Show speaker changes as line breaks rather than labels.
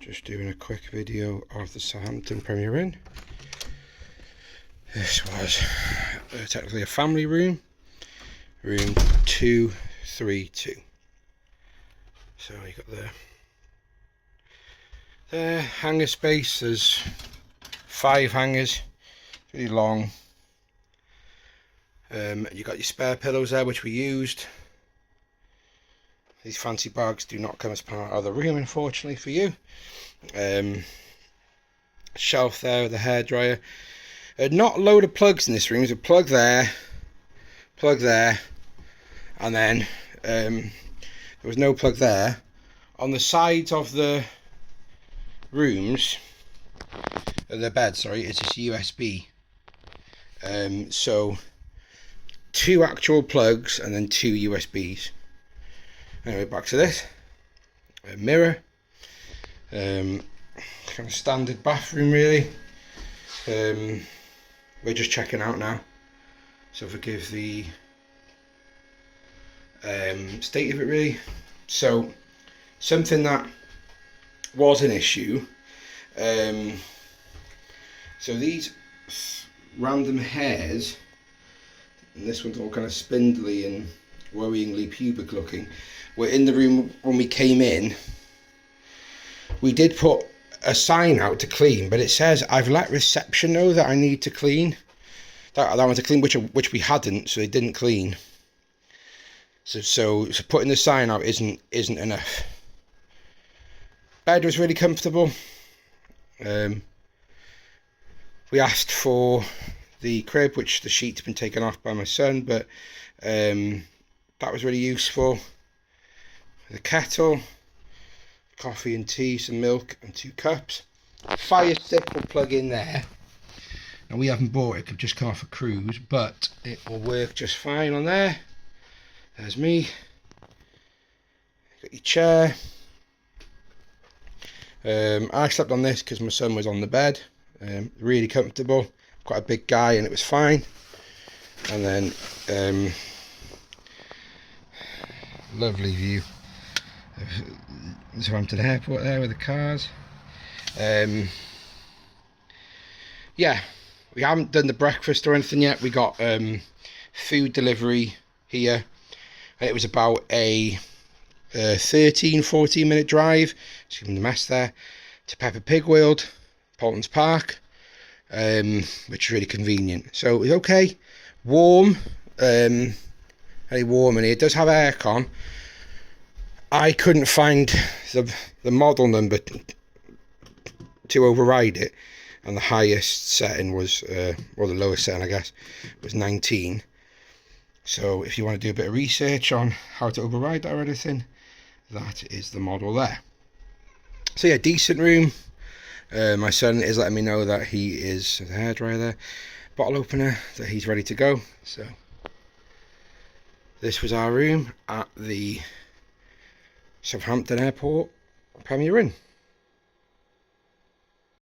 Just doing a quick video of the Southampton Premier Inn. This was technically a family room, room 232. So you got the hanger space. There's 5 hangers, really long. You got your spare pillows there, which we used. These fancy bags do not come as part of the room, unfortunately for you. Shelf there with the hairdryer. Not a load of plugs in this room. There's a plug there, and then there was no plug there. On the sides of the rooms, the bed, sorry, it's just USB. So 2 actual plugs and then 2 USBs. Anyway, back to this. A mirror. Kind of standard bathroom, really. We're just checking out now, so forgive the state of it, really. So something that was an issue. So these random hairs, and this one's all kind of spindly and worryingly pubic looking, were in the room when we came in. We did put a sign out to clean, but it says I've let reception know that I need to clean. That I want to clean, which we hadn't, so they didn't clean. So putting the sign out isn't enough. Bed was really comfortable. We asked for the crib, which the sheet's been taken off by my son, but that was really useful. The kettle, coffee and tea, some milk and 2 cups. Fire stick will plug in there. And we haven't bought it, it could just come off a cruise, but it will work just fine on there. There's me. Got your chair. I slept on this because my son was on the bed. Really comfortable. Quite a big guy and it was fine. And then lovely view of Southampton Airport there with the cars. Yeah, we haven't done the breakfast or anything yet. We got food delivery here, and it was about a 13-14 minute drive, excuse me the mess there, to Peppa Pig World, Paultons Park, which is really convenient. So it was okay, warm, very warm in here. It does have aircon. I couldn't find the model number to override it, and the highest setting was, or the lowest setting I guess, was 19. So if you want to do a bit of research on how to override that or anything, that is the model there. So yeah, decent room. My son is letting me know that he is, the hairdryer there, bottle opener, that he's ready to go. So this was our room at the Southampton Airport Premier Inn.